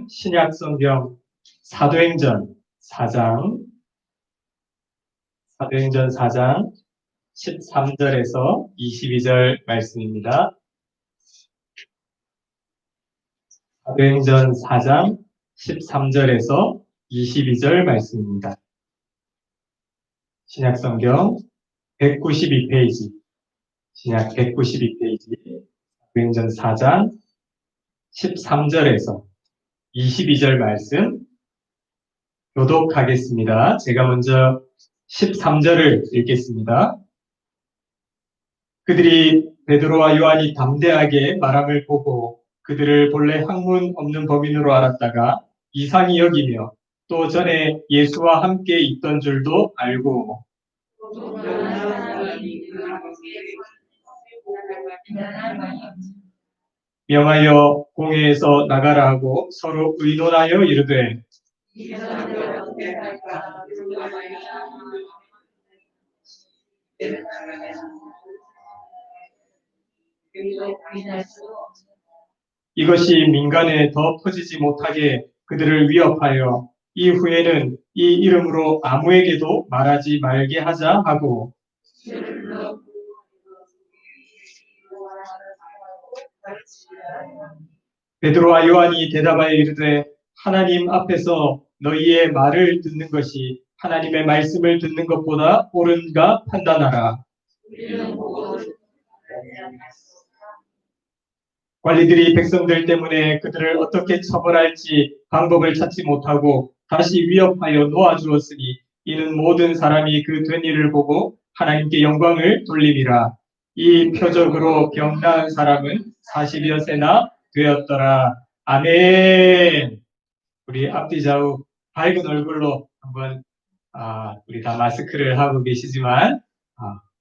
신약 성경 사도행전 4장 13절에서 22절 말씀입니다. 사도행전 4장 13절에서 22절 말씀입니다. 신약 성경 192페이지, 신약 192페이지, 사도행전 4장 13절에서 22절 말씀 교독하겠습니다. 제가 먼저 13절을 읽겠습니다. 그들이 베드로와 요한이 담대하게 말함을 보고 그들을 본래 학문 없는 범인으로 알았다가 이상히 여기며 또 전에 예수와 함께 있던 줄도 알고 명하여 공회에서 나가라 하고 서로 의논하여 이르되 이것이 민간에 더 퍼지지 못하게 그들을 위협하여 이후에는 이 이름으로 아무에게도 말하지 말게 하자 하고 베드로와 요한이 대답하여 이르되 하나님 앞에서 너희의 말을 듣는 것이 하나님의 말씀을 듣는 것보다 옳은가 판단하라. 관리들이 백성들 때문에 그들을 어떻게 처벌할지 방법을 찾지 못하고 다시 위협하여 놓아주었으니 이는 모든 사람이 그 된 일을 보고 하나님께 영광을 돌림이라. 이 표적으로 병나은 사람은 40여 세나 되었더라. 아멘. 우리 앞뒤 좌우 밝은 얼굴로 한번 우리 다 마스크를 하고 계시지만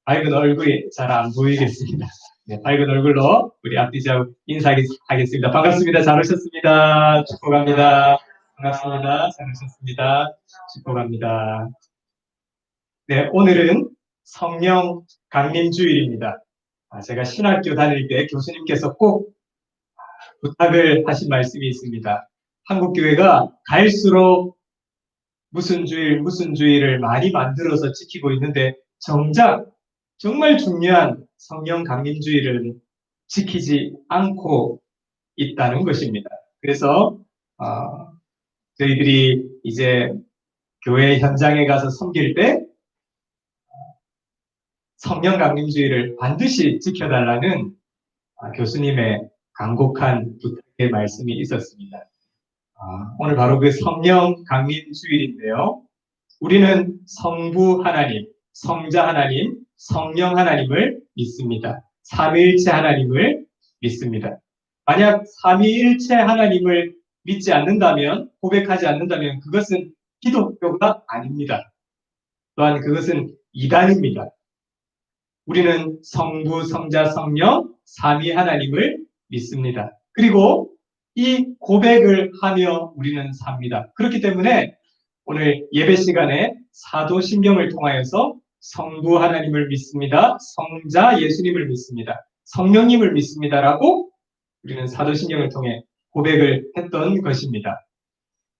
밝은 얼굴이 잘 안 보이겠습니다. 네, 밝은 얼굴로 우리 앞뒤 좌우 인사하겠습니다. 반갑습니다. 잘 오셨습니다. 축복합니다. 반갑습니다. 잘 오셨습니다. 축복합니다. 네, 오늘은 성령 강림 주일입니다. 제가 신학교 다닐 때 교수님께서 꼭 부탁을 하신 말씀이 있습니다. 한국교회가 갈수록 무슨 주일을 많이 만들어서 지키고 있는데 정작 정말 중요한 성령 강림주의를 지키지 않고 있다는 것입니다. 그래서 저희들이 이제 교회 현장에 가서 섬길 때 성령 강림주의를 반드시 지켜달라는 교수님의 간곡한 부탁의 말씀이 있었습니다. 오늘 바로 그 성령 강림주일인데요. 우리는 성부 하나님, 성자 하나님, 성령 하나님을 믿습니다. 삼위일체 하나님을 믿습니다. 만약 삼위일체 하나님을 믿지 않는다면, 고백하지 않는다면 그것은 기독교가 아닙니다. 또한 그것은 이단입니다. 우리는 성부, 성자, 성령, 삼위 하나님을 믿습니다. 그리고 이 고백을 하며 우리는 삽니다. 그렇기 때문에 오늘 예배 시간에 사도신경을 통하여서 성부 하나님을 믿습니다. 성자 예수님을 믿습니다. 성령님을 믿습니다라고 우리는 사도신경을 통해 고백을 했던 것입니다.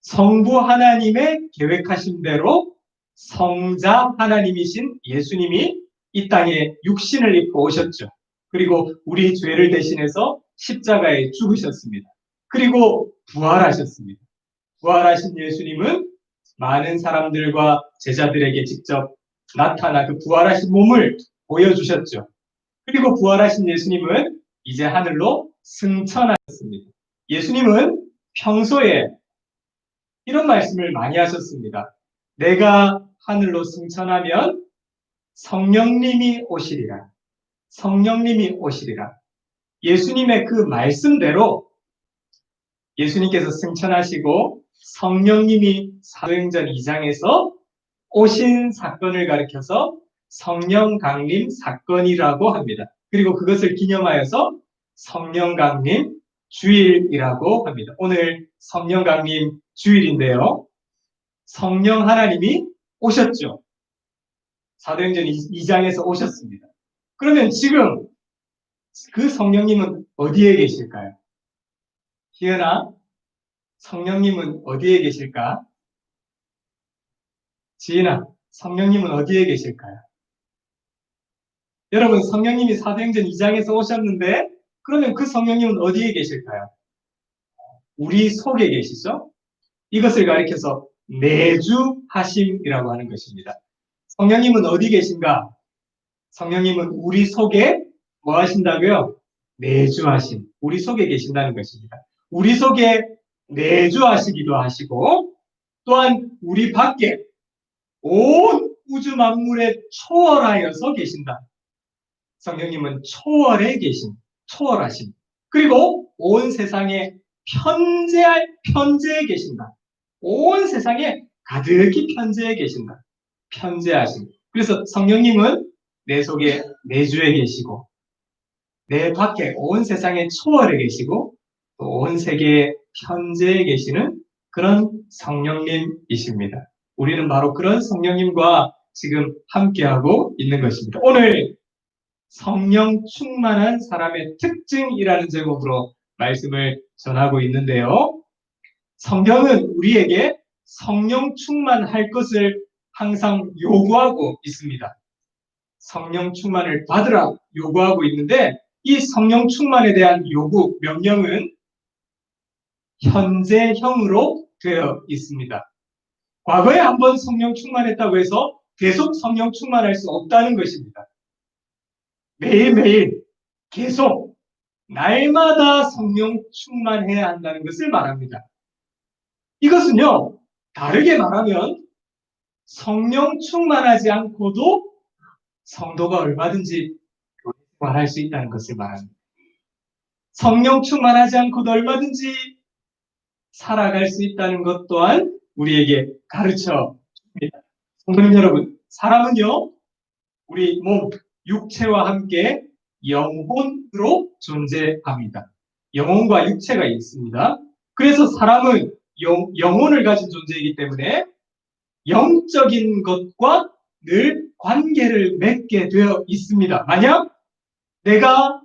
성부 하나님의 계획하신 대로 성자 하나님이신 예수님이 이 땅에 육신을 입고 오셨죠. 그리고 우리 죄를 대신해서 십자가에 죽으셨습니다. 그리고 부활하셨습니다. 부활하신 예수님은 많은 사람들과 제자들에게 직접 나타나 그 부활하신 몸을 보여주셨죠. 그리고 부활하신 예수님은 이제 하늘로 승천하셨습니다. 예수님은 평소에 이런 말씀을 많이 하셨습니다. 내가 하늘로 승천하면 성령님이 오시리라. 성령님이 오시리라. 예수님의 그 말씀대로 예수님께서 승천하시고 성령님이 사도행전 2장에서 오신 사건을 가리켜서 성령 강림 사건이라고 합니다. 그리고 그것을 기념하여서 성령 강림 주일이라고 합니다. 오늘 성령 강림 주일인데요. 성령 하나님이 오셨죠. 사도행전 2장에서 오셨습니다. 그러면 지금 그 성령님은 어디에 계실까요? 희연아, 성령님은 어디에 계실까? 지인아, 성령님은 어디에 계실까요? 여러분, 성령님이 사도행전 2장에서 오셨는데, 그러면 그 성령님은 어디에 계실까요? 우리 속에 계시죠? 이것을 가리켜서 내주하심이라고 하는 것입니다. 성령님은 어디 계신가? 성령님은 우리 속에 뭐 하신다고요? 내주하심. 우리 속에 계신다는 것입니다. 우리 속에 내주하시기도 하시고, 또한 우리 밖에 온 우주 만물에 초월하여서 계신다. 성령님은 초월해 계신, 초월하신. 그리고 온 세상에 편재해 계신다. 온 세상에 가득히 편재해 계신다. 편재하신. 그래서 성령님은 내 속에 내주에 계시고, 내 밖에 온 세상에 초월해 계시고, 또 온 세계에 편재해 계시는 그런 성령님이십니다. 우리는 바로 그런 성령님과 지금 함께하고 있는 것입니다. 오늘 성령 충만한 사람의 특징이라는 제목으로 말씀을 전하고 있는데요. 성경은 우리에게 성령 충만할 것을 항상 요구하고 있습니다. 성령 충만을 받으라 요구하고 있는데 이 성령 충만에 대한 요구, 명령은 현재형으로 되어 있습니다. 과거에 한번 성령 충만했다고 해서 계속 성령 충만할 수 없다는 것입니다. 매일매일 계속 날마다 성령 충만해야 한다는 것을 말합니다. 이것은요, 다르게 말하면 성령 충만하지 않고도 성도가 얼마든지 교회생활할 수 있다는 것을 말합니다. 성령 충만하지 않고도 얼마든지 살아갈 수 있다는 것 또한 우리에게 가르쳐 줍니다. 성도님 여러분, 사람은요, 우리 몸, 육체와 함께 영혼으로 존재합니다. 영혼과 육체가 있습니다. 그래서 사람은 영혼을 가진 존재이기 때문에 영적인 것과 늘 관계를 맺게 되어 있습니다. 만약 내가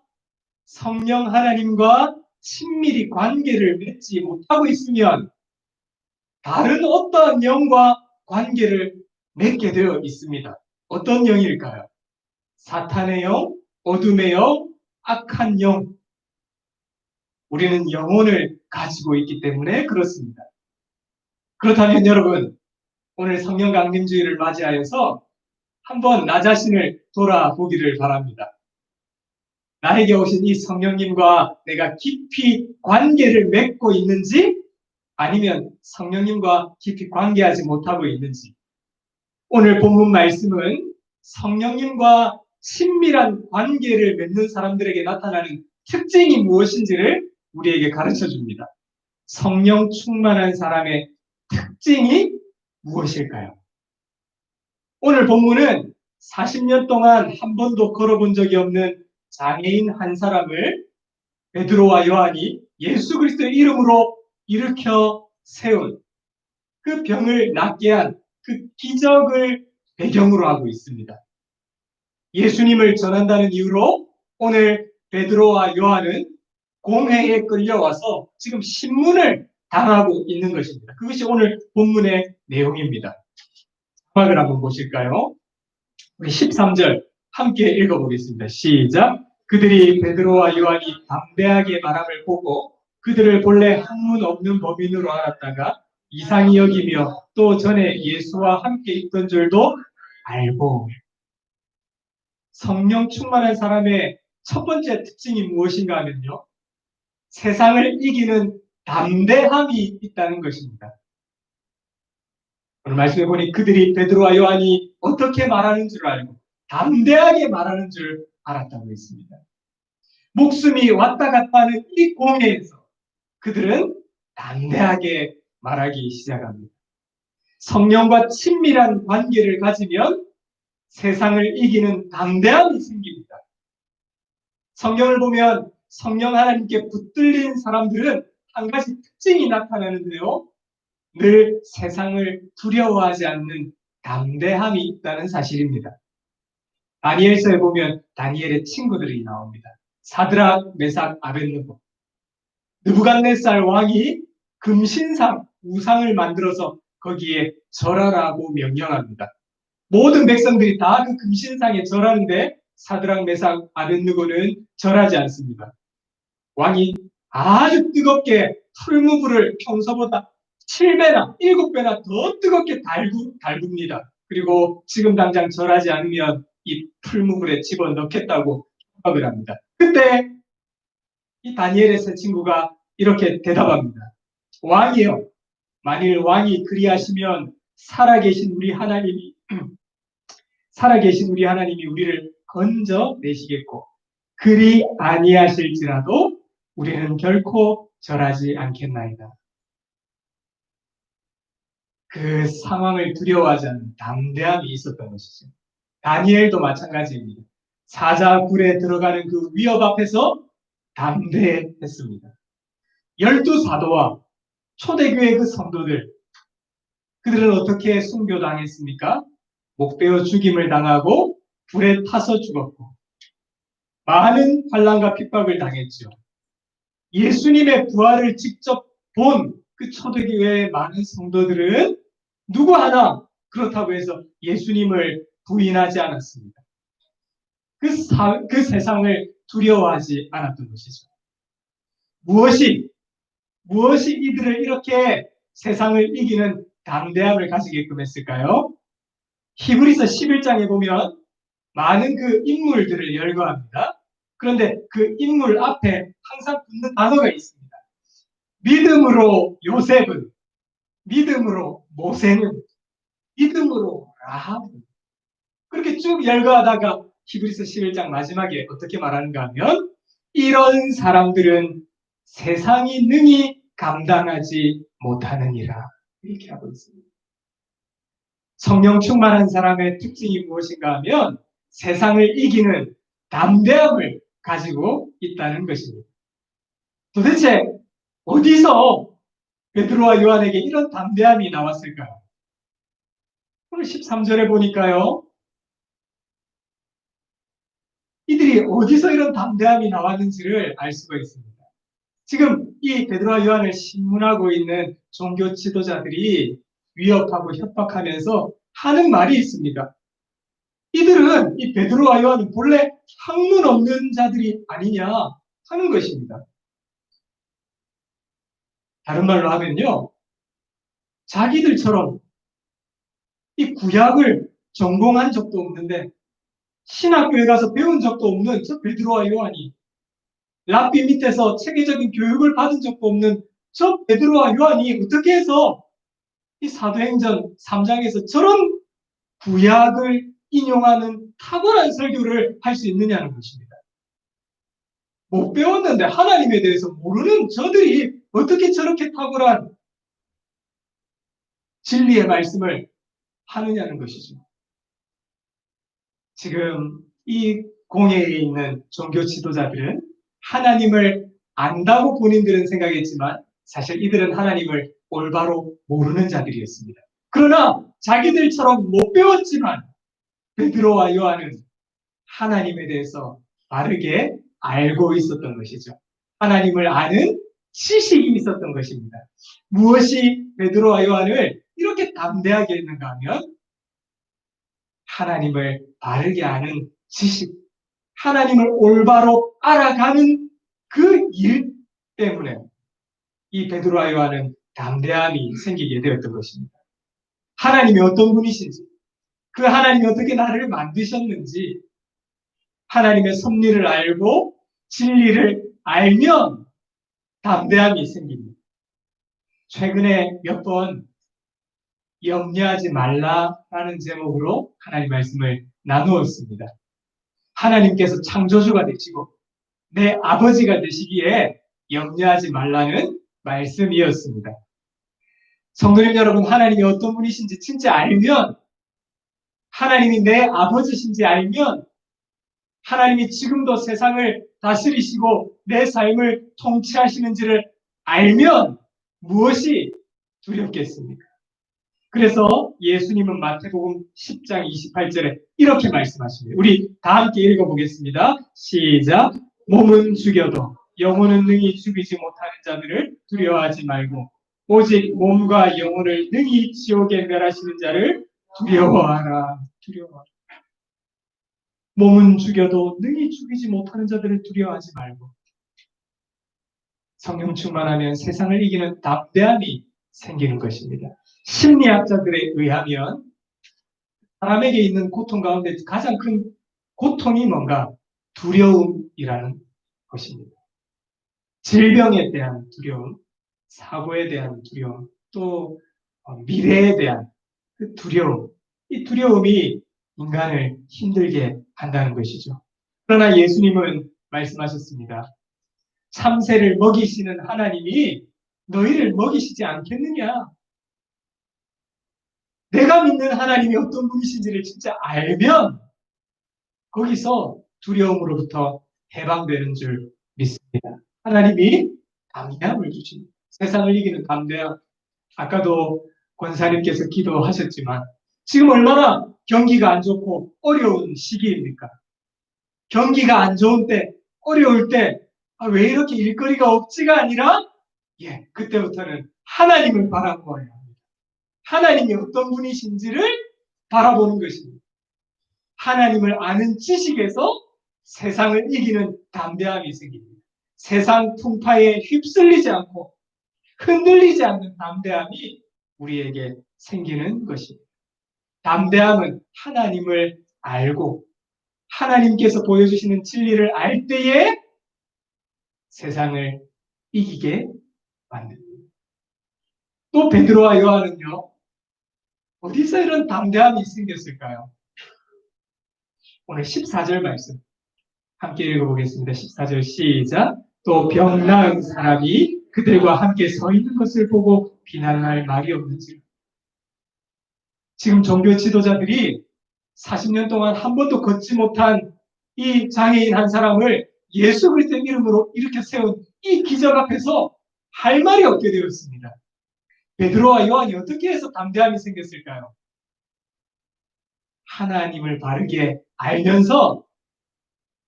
성령 하나님과 친밀히 관계를 맺지 못하고 있으면 다른 어떠한 영과 관계를 맺게 되어 있습니다. 어떤 영일까요? 사탄의 영, 어둠의 영, 악한 영. 우리는 영혼을 가지고 있기 때문에 그렇습니다. 그렇다면 여러분, 오늘 성령 강림주의를 맞이하여서 한번 나 자신을 돌아보기를 바랍니다. 나에게 오신 이 성령님과 내가 깊이 관계를 맺고 있는지 아니면 성령님과 깊이 관계하지 못하고 있는지. 오늘 본문 말씀은 성령님과 친밀한 관계를 맺는 사람들에게 나타나는 특징이 무엇인지를 우리에게 가르쳐 줍니다. 성령 충만한 사람의 특징이 무엇일까요? 오늘 본문은 40년 동안 한 번도 걸어본 적이 없는 장애인 한 사람을 베드로와 요한이 예수 그리스도의 이름으로 일으켜 세운 그 병을 낫게 한 그 기적을 배경으로 하고 있습니다. 예수님을 전한다는 이유로 오늘 베드로와 요한은 공회에 끌려와서 지금 신문을 당하고 있는 것입니다. 그것이 오늘 본문의 내용입니다. 음악을 한번 보실까요? 우리 13절 함께 읽어보겠습니다. 시작. 그들이 베드로와 요한이 담대하게 말함을 보고 그들을 본래 학문 없는 법인으로 알았다가 이상히 여기며 또 전에 예수와 함께 있던 줄도 알고. 성령 충만한 사람의 첫 번째 특징이 무엇인가 하면요. 세상을 이기는 담대함이 있다는 것입니다. 오늘 말씀해 보니 그들이 베드로와 요한이 어떻게 말하는 줄 알고 담대하게 말하는 줄 알았다고 했습니다. 목숨이 왔다 갔다 하는 이 공회에서 그들은 담대하게 말하기 시작합니다. 성령과 친밀한 관계를 가지면 세상을 이기는 담대함이 생깁니다. 성경을 보면 성령 하나님께 붙들린 사람들은 한 가지 특징이 나타나는데요. 늘 세상을 두려워하지 않는 담대함이 있다는 사실입니다. 다니엘서에 보면 다니엘의 친구들이 나옵니다. 사드락, 메삭, 아벳느고. 느부갓네살 왕이 금신상, 우상을 만들어서 거기에 절하라고 명령합니다. 모든 백성들이 다 그 금신상에 절하는데 사드락, 메삭, 아벳느고는 절하지 않습니다. 왕이 아주 뜨겁게 풀무불을 평소보다 7배나 7배나 더 뜨겁게 달굽니다. 그리고 지금 당장 절하지 않으면 이 풀무불에 집어넣겠다고 협박을 합니다. 그때 이 다니엘의 세 친구가 이렇게 대답합니다. 왕이여, 만일 왕이 그리하시면 살아계신 우리 하나님이 우리를 건져내시겠고, 그리 아니하실지라도 우리는 결코 절하지 않겠나이다. 그 상황을 두려워하지 않는 담대함이 있었던 것이죠. 다니엘도 마찬가지입니다. 사자굴에 들어가는 그 위협 앞에서 담대했습니다. 12사도와 초대교회 그 성도들, 그들은 어떻게 순교당했습니까? 목베어 죽임을 당하고 불에 타서 죽었고 많은 환난과 핍박을 당했죠. 예수님의 부활을 직접 본 그 초대교회의 많은 성도들은 누구 하나 그렇다고 해서 예수님을 부인하지 않았습니다. 그 세상을 두려워하지 않았던 것이죠. 무엇이 이들을 이렇게 세상을 이기는 담대함을 가지게끔 했을까요? 히브리서 11장에 보면 많은 그 인물들을 열거합니다. 그런데 그 인물 앞에 항상 붙는 단어가 있습니다. 믿음으로 요셉은, 믿음으로 모세는, 믿음으로 라합은. 그렇게 쭉 열거하다가 히브리서 11장 마지막에 어떻게 말하는가 하면 이런 사람들은 세상이 능히 감당하지 못하느니라 이렇게 하고 있습니다. 성령 충만한 사람의 특징이 무엇인가 하면 세상을 이기는 담대함을 가지고 있다는 것입니다. 도대체 어디서 베드로와 요한에게 이런 담대함이 나왔을까요? 오늘 13절에 보니까요. 이들이 어디서 이런 담대함이 나왔는지를 알 수가 있습니다. 지금 이 베드로와 요한을 신문하고 있는 종교 지도자들이 위협하고 협박하면서 하는 말이 있습니다. 이들은 이 베드로와 요한은 본래 학문 없는 자들이 아니냐 하는 것입니다. 다른 말로 하면요. 자기들처럼 이 구약을 전공한 적도 없는데 신학교에 가서 배운 적도 없는 저 베드로와 요한이 랍비 밑에서 체계적인 교육을 받은 적도 없는 저 베드로와 요한이 어떻게 해서 이 사도행전 3장에서 저런 구약을 인용하는 탁월한 설교를 할 수 있느냐는 것입니다. 못 배웠는데 하나님에 대해서 모르는 저들이 어떻게 저렇게 탁월한 진리의 말씀을 하느냐는 것이죠. 지금 이 공회에 있는 종교 지도자들은 하나님을 안다고 본인들은 생각했지만 사실 이들은 하나님을 올바로 모르는 자들이었습니다. 그러나 자기들처럼 못 배웠지만 베드로와 요한은 하나님에 대해서 바르게 알고 있었던 것이죠. 하나님을 아는 지식이 있었던 것입니다. 무엇이 베드로와 요한을 이렇게 담대하게 했는가 하면 하나님을 바르게 아는 지식, 하나님을 올바로 알아가는 그 일 때문에 이 베드로와 요한은 담대함이 생기게 되었던 것입니다. 하나님이 어떤 분이신지, 그 하나님이 어떻게 나를 만드셨는지, 하나님의 섭리를 알고 진리를 알면 담대함이 생깁니다. 최근에 몇 번 염려하지 말라라는 제목으로 하나님 말씀을 나누었습니다. 하나님께서 창조주가 되시고 내 아버지가 되시기에 염려하지 말라는 말씀이었습니다. 성도님 여러분, 하나님이 어떤 분이신지 진짜 알면, 하나님이 내 아버지신지 알면, 하나님이 지금도 세상을 다스리시고 내 삶을 통치하시는지를 알면 무엇이 두렵겠습니까? 그래서 예수님은 마태복음 10장 28절에 이렇게 말씀하십니다. 우리 다 함께 읽어보겠습니다. 시작. 몸은 죽여도 영혼은 능히 죽이지 못하는 자들을 두려워하지 말고 오직 몸과 영혼을 능히 지옥에 멸하시는 자를 두려워하라. 두려워하라. 몸은 죽여도 능히 죽이지 못하는 자들을 두려워하지 말고 성령 충만하면 세상을 이기는 담대함이 생기는 것입니다. 심리학자들에 의하면 사람에게 있는 고통 가운데 가장 큰 고통이 뭔가 두려움이라는 것입니다. 질병에 대한 두려움, 사고에 대한 두려움, 또 미래에 대한 그 두려움, 이 두려움이 인간을 힘들게 한다는 것이죠. 그러나 예수님은 말씀하셨습니다. 참새를 먹이시는 하나님이 너희를 먹이시지 않겠느냐? 내가 믿는 하나님이 어떤 분이신지를 진짜 알면 거기서 두려움으로부터 해방되는 줄 믿습니다. 하나님이 담대함을 주십니다. 세상을 이기는 담대함. 아까도 권사님께서 기도하셨지만 지금 얼마나 경기가 안 좋고 어려운 시기입니까? 경기가 안 좋은 때, 어려울 때, 왜 이렇게 일거리가 없지가 아니라, 그때부터는 하나님을 바라보아야 합니다. 하나님이 어떤 분이신지를 바라보는 것입니다. 하나님을 아는 지식에서 세상을 이기는 담대함이 생깁니다. 세상 풍파에 휩쓸리지 않고 흔들리지 않는 담대함이 우리에게 생기는 것입니다. 담대함은 하나님을 알고 하나님께서 보여주시는 진리를 알 때에 세상을 이기게 만듭니다. 또 베드로와 요한은요, 어디서 이런 담대함이 생겼을까요? 오늘 14절 말씀 함께 읽어보겠습니다. 14절 시작. 또 병 나은 사람이 그들과 함께 서 있는 것을 보고 비난할 말이 없는지. 지금 종교 지도자들이 40년 동안 한 번도 걷지 못한 이 장애인 한 사람을 예수 그리스도의 이름으로 일으켜 세운 이 기적 앞에서 할 말이 없게 되었습니다. 베드로와 요한이 어떻게 해서 담대함이 생겼을까요? 하나님을 바르게 알면서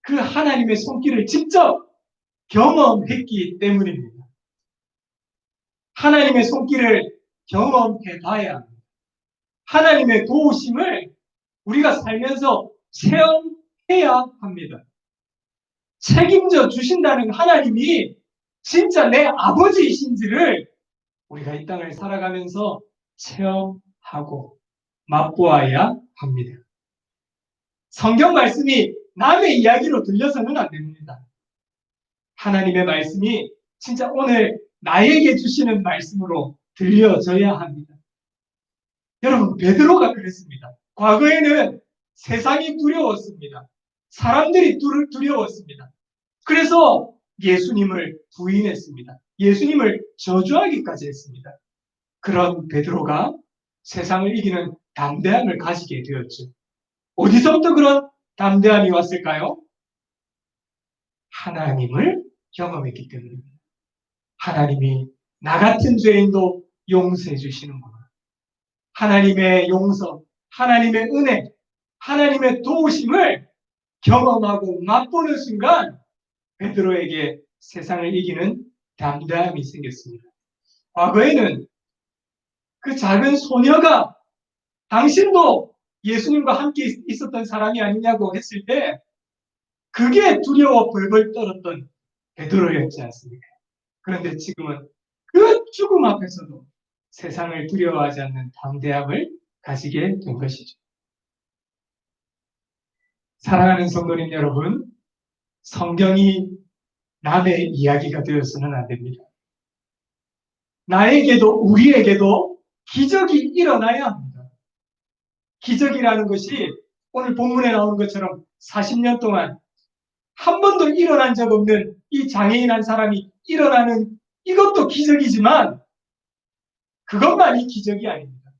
그 하나님의 손길을 직접 경험했기 때문입니다. 하나님의 손길을 경험해 봐야 합니다. 하나님의 도우심을 우리가 살면서 체험해야 합니다. 책임져 주신다는 하나님이 진짜 내 아버지이신지를 우리가 이 땅을 살아가면서 체험하고 맛보아야 합니다. 성경 말씀이 남의 이야기로 들려서는 안 됩니다. 하나님의 말씀이 진짜 오늘 나에게 주시는 말씀으로 들려져야 합니다. 여러분, 베드로가 그랬습니다. 과거에는 세상이 두려웠습니다. 사람들이 두려웠습니다. 그래서 예수님을 부인했습니다. 예수님을 저주하기까지 했습니다. 그런 베드로가 세상을 이기는 담대함을 가지게 되었죠. 어디서부터 그런 담대함이 왔을까요? 하나님을 경험했기 때문입니다. 하나님이 나 같은 죄인도 용서해 주시는구나. 하나님의 용서, 하나님의 은혜, 하나님의 도우심을 경험하고 맛보는 순간 베드로에게 세상을 이기는 담대함이 생겼습니다. 과거에는 그 작은 소녀가 당신도 예수님과 함께 있었던 사람이 아니냐고 했을 때 그게 두려워 벌벌 떨었던 베드로였지 않습니까? 그런데 지금은 그 죽음 앞에서도 세상을 두려워하지 않는 담대함을 가지게 된 것이죠. 사랑하는 성도님 여러분, 성경이 남의 이야기가 되어서는 안 됩니다. 나에게도 우리에게도 기적이 일어나야 합니다. 기적이라는 것이 오늘 본문에 나오는 것처럼 40년 동안 한 번도 일어난 적 없는 이 장애인 한 사람이 일어나는 이것도 기적이지만 그것만이 기적이 아닙니다.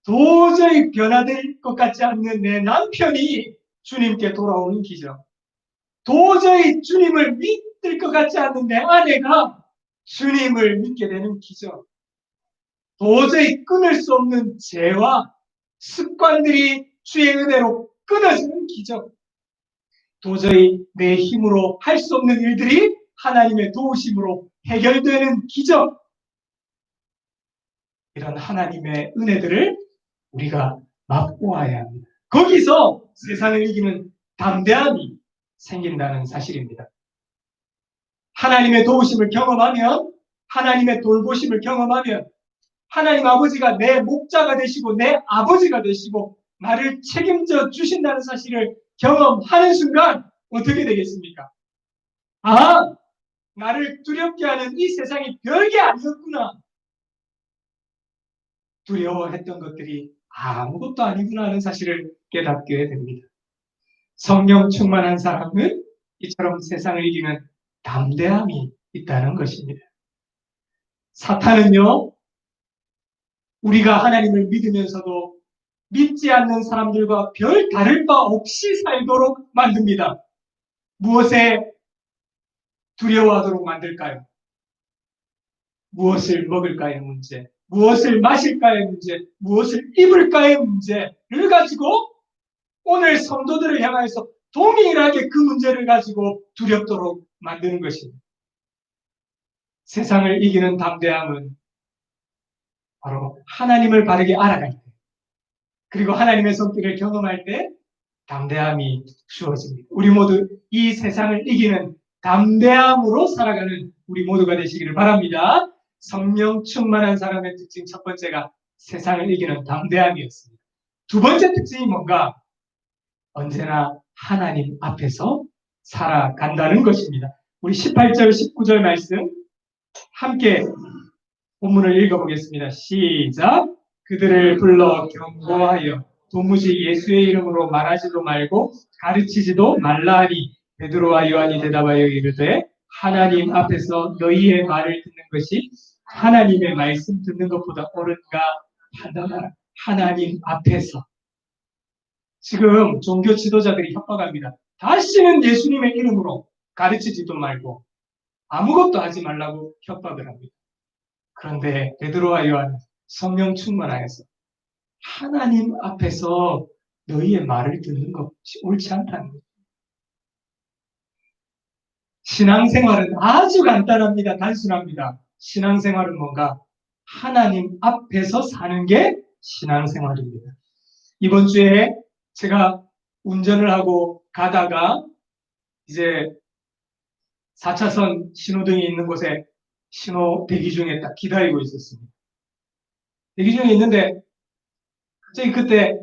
도저히 변화될 것 같지 않는 내 남편이 주님께 돌아오는 기적. 도저히 주님을 믿을 것 같지 않는 내 아내가 주님을 믿게 되는 기적. 도저히 끊을 수 없는 죄와 습관들이 주의 은혜로 끊어지는 기적. 도저히 내 힘으로 할 수 없는 일들이 하나님의 도우심으로 해결되는 기적. 이런 하나님의 은혜들을 우리가 맛보아야 합니다. 거기서 세상을 이기는 담대함이 생긴다는 사실입니다. 하나님의 도우심을 경험하면, 하나님의 돌보심을 경험하면, 하나님 아버지가 내 목자가 되시고 내 아버지가 되시고 나를 책임져 주신다는 사실을 경험하는 순간 어떻게 되겠습니까? 아, 나를 두렵게 하는 이 세상이 별게 아니었구나. 두려워했던 것들이 아무것도 아니구나 하는 사실을 깨닫게 됩니다. 성령 충만한 사람은 이처럼 세상을 이기는 담대함이 있다는 것입니다. 사탄은요, 우리가 하나님을 믿으면서도 믿지 않는 사람들과 별 다를 바 없이 살도록 만듭니다. 무엇에 두려워하도록 만들까요? 무엇을 먹을까의 문제, 무엇을 마실까의 문제, 무엇을 입을까의 문제를 가지고 오늘 성도들을 향해서 동일하게 그 문제를 가지고 두렵도록 만드는 것입니다. 세상을 이기는 담대함은 바로 하나님을 바르게 알아갈 때, 그리고 하나님의 성격을 경험할 때 담대함이 주어집니다. 우리 모두 이 세상을 이기는 담대함으로 살아가는 우리 모두가 되시기를 바랍니다. 성령 충만한 사람의 특징 첫 번째가 세상을 이기는 담대함이었습니다. 두 번째 특징이 뭔가? 언제나 하나님 앞에서 살아간다는 것입니다. 우리 18절, 19절 말씀 함께 본문을 읽어보겠습니다. 시작! 그들을 불러 경고하여 도무지 예수의 이름으로 말하지도 말고 가르치지도 말라 하니 베드로와 요한이 대답하여 이르되 하나님 앞에서 너희의 말을 듣는 것이 하나님의 말씀 듣는 것보다 옳은가 하다가 하나님 앞에서 지금 종교 지도자들이 협박합니다. 다시는 예수님의 이름으로 가르치지도 말고 아무것도 하지 말라고 협박을 합니다. 그런데 베드로와 요한은 성령 충만하여서 하나님 앞에서 너희의 말을 듣는 것이 옳지 않다는 거예요. 신앙생활은 아주 간단합니다. 단순합니다. 신앙생활은 뭔가? 하나님 앞에서 사는 게 신앙생활입니다. 이번 주에 제가 운전을 하고 가다가 이제 4차선 신호등이 있는 곳에 신호 대기 중에 딱 기다리고 있었습니다. 대기 중에 있는데 갑자기 그때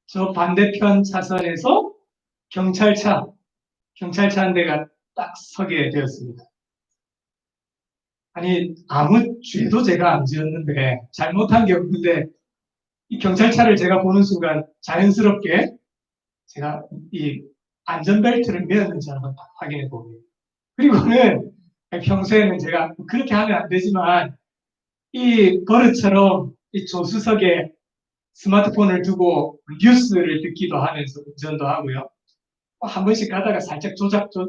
저 반대편 차선에서 경찰차 한 대가 딱 서게 되었습니다. 아니 아무 죄도 제가 안 지었는데 잘못한 게 없는데 이 경찰차를 제가 보는 순간 자연스럽게 제가 이 안전벨트를 매었는지 한번 딱 확인해 보고요. 그리고는 평소에는 제가 그렇게 하면 안 되지만 이 버릇처럼 이 조수석에 스마트폰을 두고 뉴스를 듣기도 하면서 운전도 하고요. 한 번씩 가다가 살짝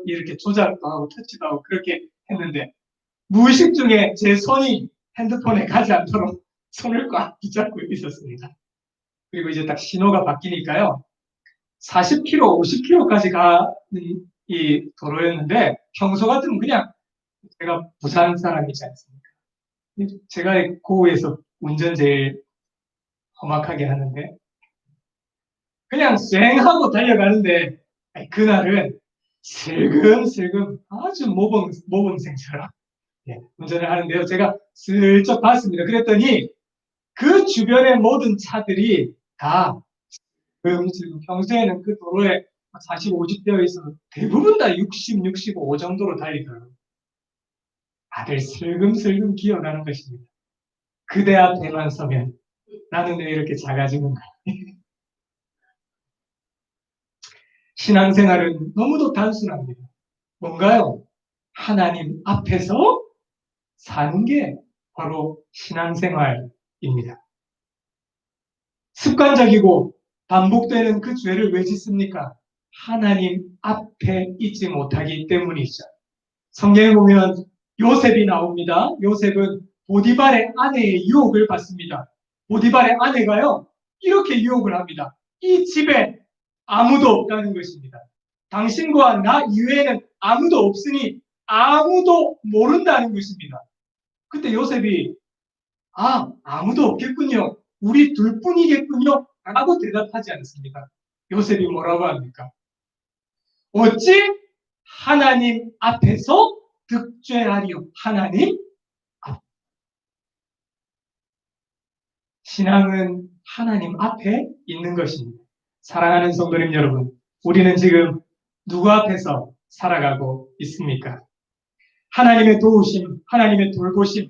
이렇게 조작도 하고 터치도 하고 그렇게 했는데 무의식 중에 제 손이 핸드폰에 가지 않도록 손을 꽉 붙잡고 있었습니다. 그리고 이제 딱 신호가 바뀌니까요. 40km, 50km까지 가는 이 도로였는데 평소 같으면 그냥 제가 부산 사람이지 않습니까? 제가 고우에서 운전 제일 험악하게 하는데 그냥 쌩하고 달려가는데 그날은 슬금슬금 아주 모범생처럼 운전을 하는데요. 제가 슬쩍 봤습니다. 그랬더니 그 주변의 모든 차들이 다 지금 평소에는 그 도로에 40, 50 되어 있어서 대부분 다 60, 65 정도로 달리더라고요. 다들 슬금슬금 기어가는 것입니다. 그대 앞에만 서면 나는 왜 이렇게 작아지는가? 신앙생활은 너무도 단순합니다. 뭔가요? 하나님 앞에서 사는 게 바로 신앙생활입니다. 습관적이고 반복되는 그 죄를 왜 짓습니까? 하나님 앞에 있지 못하기 때문이죠. 성경에 보면 요셉이 나옵니다. 요셉은 보디발의 아내의 유혹을 받습니다. 보디발의 아내가요, 이렇게 유혹을 합니다. 이 집에 아무도 없다는 것입니다. 당신과 나 이외에는 아무도 없으니 아무도 모른다는 것입니다. 그때 요셉이 아무도 없겠군요. 우리 둘뿐이겠군요. 라고 대답하지 않습니다. 요셉이 뭐라고 합니까? 어찌 하나님 앞에서 득죄하리요. 하나님 앞. 신앙은 하나님 앞에 있는 것입니다. 사랑하는 성도님 여러분, 우리는 지금 누구 앞에서 살아가고 있습니까? 하나님의 도우심, 하나님의 돌보심,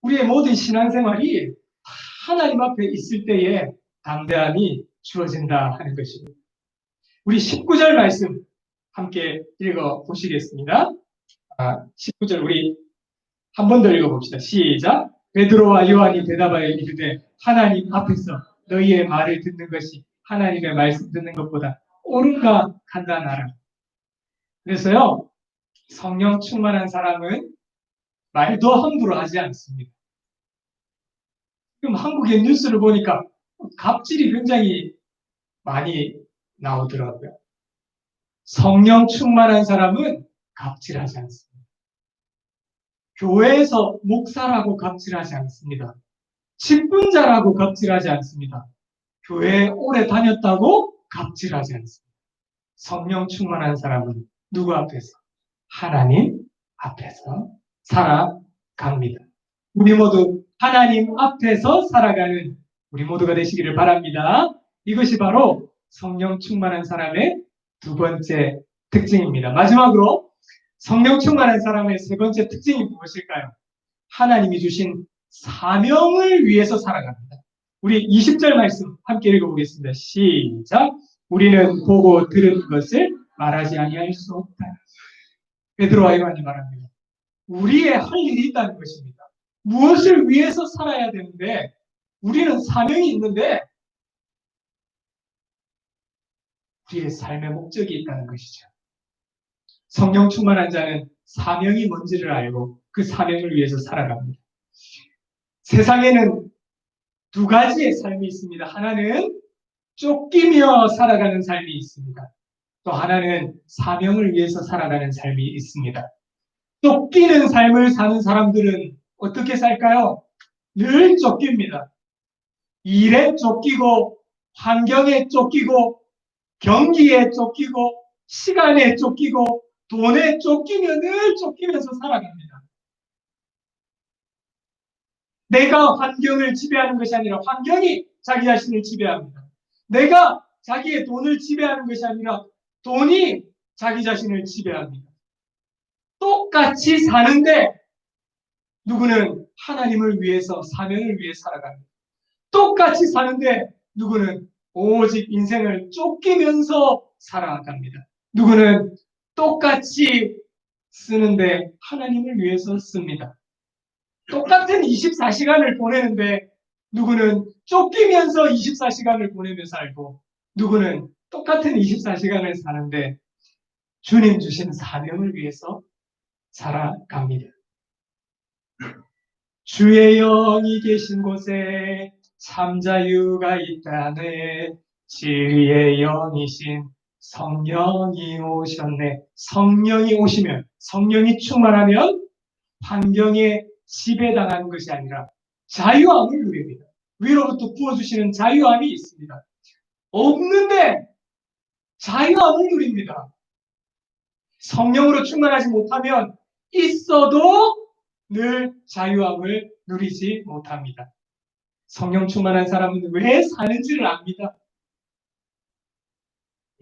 우리의 모든 신앙생활이 하나님 앞에 있을 때에 담대함이 주어진다 하는 것입니다. 우리 19절 말씀 함께 읽어 보시겠습니다. 19절 우리 한 번 더 읽어봅시다. 시작. 베드로와 요한이 대답하여 이르되 하나님 앞에서 너희의 말을 듣는 것이 하나님의 말씀 듣는 것보다 옳은가 판단하라. 그래서요, 성령 충만한 사람은 말도 함부로 하지 않습니다. 지금 한국의 뉴스를 보니까 갑질이 굉장히 많이 나오더라고요. 성령 충만한 사람은 갑질하지 않습니다. 교회에서 목사라고 갑질하지 않습니다. 직분자라고 갑질하지 않습니다. 교회에 오래 다녔다고 갑질하지 않습니다. 성령 충만한 사람은 누구 앞에서? 하나님 앞에서 살아갑니다. 우리 모두 하나님 앞에서 살아가는 우리 모두가 되시기를 바랍니다. 이것이 바로 성령 충만한 사람의 두 번째 특징입니다. 마지막으로 성령 충만한 사람의 세 번째 특징이 무엇일까요? 하나님이 주신 사명을 위해서 살아갑니다. 우리 20절 말씀 함께 읽어보겠습니다. 시작. 우리는 보고 들은 것을 말하지 아니할 수 없다. 베드로와 요한이 말합니다. 우리의 할 일이 있다는 것입니다. 무엇을 위해서 살아야 되는데 우리는 사명이 있는데 우리의 삶의 목적이 있다는 것이죠. 성령 충만한 자는 사명이 뭔지를 알고 그 사명을 위해서 살아갑니다. 세상에는 두 가지의 삶이 있습니다. 하나는 쫓기며 살아가는 삶이 있습니다. 또 하나는 사명을 위해서 살아가는 삶이 있습니다. 쫓기는 삶을 사는 사람들은 어떻게 살까요? 늘 쫓깁니다. 일에 쫓기고, 환경에 쫓기고, 경기에 쫓기고, 시간에 쫓기고, 돈에 쫓기며 늘 쫓기면서 살아갑니다. 내가 환경을 지배하는 것이 아니라 환경이 자기 자신을 지배합니다. 내가 자기의 돈을 지배하는 것이 아니라 돈이 자기 자신을 지배합니다. 똑같이 사는데 누구는 하나님을 위해서 사명을 위해 살아갑니다. 똑같이 사는데 누구는 오직 인생을 쫓기면서 살아갑니다. 누구는 똑같이 쓰는데 하나님을 위해서 씁니다. 똑같은 24시간을 보내는데 누구는 쫓기면서 24시간을 보내며 살고 누구는 똑같은 24시간을 사는데 주님 주신 사명을 위해서 살아갑니다. 주의 영이 계신 곳에 참 자유가 있다네. 진리의 영이신 성령이 오셨네. 성령이 오시면, 성령이 충만하면 환경에 지배당하는 것이 아니라 자유함을 누립니다. 위로부터 부어주시는 자유함이 있습니다. 없는데 자유함을 누립니다. 성령으로 충만하지 못하면 있어도 늘 자유함을 누리지 못합니다. 성령 충만한 사람은 왜 사는지를 압니다.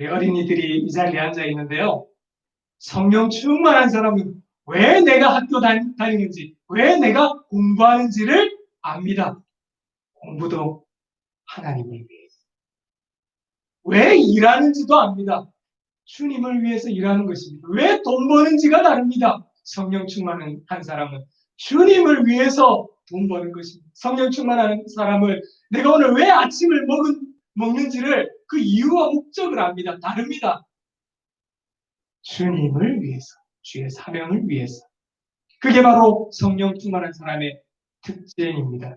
어린이들이 이 자리에 앉아 있는데요. 성령 충만한 사람은 왜 내가 학교 다니는지, 왜 내가 공부하는지를 압니다. 공부도 하나님을 위해서. 왜 일하는지도 압니다. 주님을 위해서 일하는 것입니다. 왜 돈 버는지가 다릅니다. 성령 충만한 사람은 주님을 위해서 돈 버는 것입니다. 성령 충만한 사람은 내가 오늘 왜 아침을 먹는지를 그 이유와 목적을 압니다. 다릅니다. 주님을 위해서, 주의 사명을 위해서. 그게 바로 성령 충만한 사람의 특징입니다.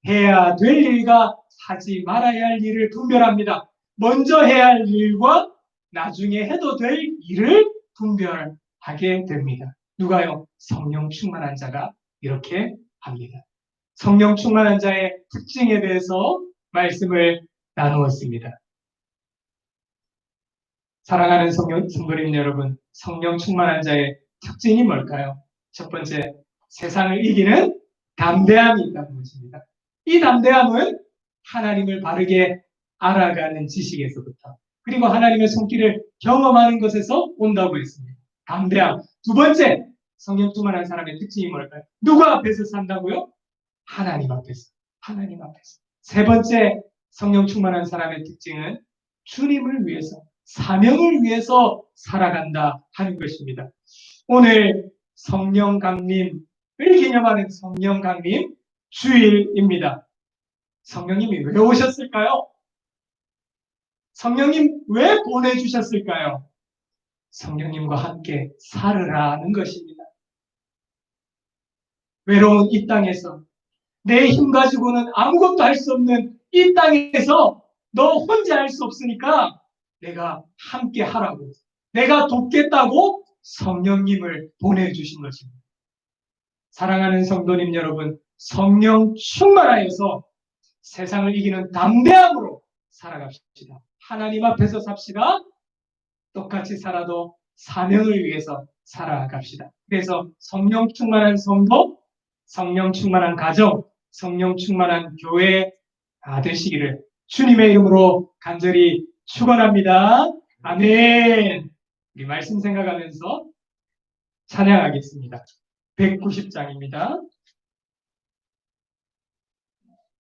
해야 될 일과 하지 말아야 할 일을 분별합니다. 먼저 해야 할 일과 나중에 해도 될 일을 분별하게 됩니다. 누가요? 성령 충만한 자가 이렇게 합니다. 성령 충만한 자의 특징에 대해서 말씀을 나누었습니다. 사랑하는 성도님 여러분, 성령 충만한 자의 특징이 뭘까요? 첫 번째, 세상을 이기는 담대함이 있다는 것입니다. 이 담대함은 하나님을 바르게 알아가는 지식에서부터, 그리고 하나님의 손길을 경험하는 것에서 온다고 했습니다. 담대함. 두 번째, 성령 충만한 사람의 특징이 뭘까요? 누구 앞에서 산다고요? 하나님 앞에서. 하나님 앞에서. 세 번째, 성령 충만한 사람의 특징은 주님을 위해서, 사명을 위해서 살아간다 하는 것입니다. 오늘 성령 강림을 기념하는 성령 강림 주일입니다. 성령님이 왜 오셨을까요? 성령님 왜 보내주셨을까요? 성령님과 함께 살으라는 것입니다. 외로운 이 땅에서 내 힘 가지고는 아무것도 할 수 없는 이 땅에서 너 혼자 할 수 없으니까 내가 함께 하라고, 내가 돕겠다고 성령님을 보내주신 것입니다. 사랑하는 성도님 여러분, 성령 충만하여서 세상을 이기는 담대함으로 살아갑시다. 하나님 앞에서 삽시다. 똑같이 살아도 사명을 위해서 살아갑시다. 그래서 성령 충만한 성도, 성령 충만한 가정, 성령 충만한 교회 되시기를 주님의 이름으로 간절히 축원합니다. 아멘. 우리 말씀 생각하면서 찬양하겠습니다. 190장입니다.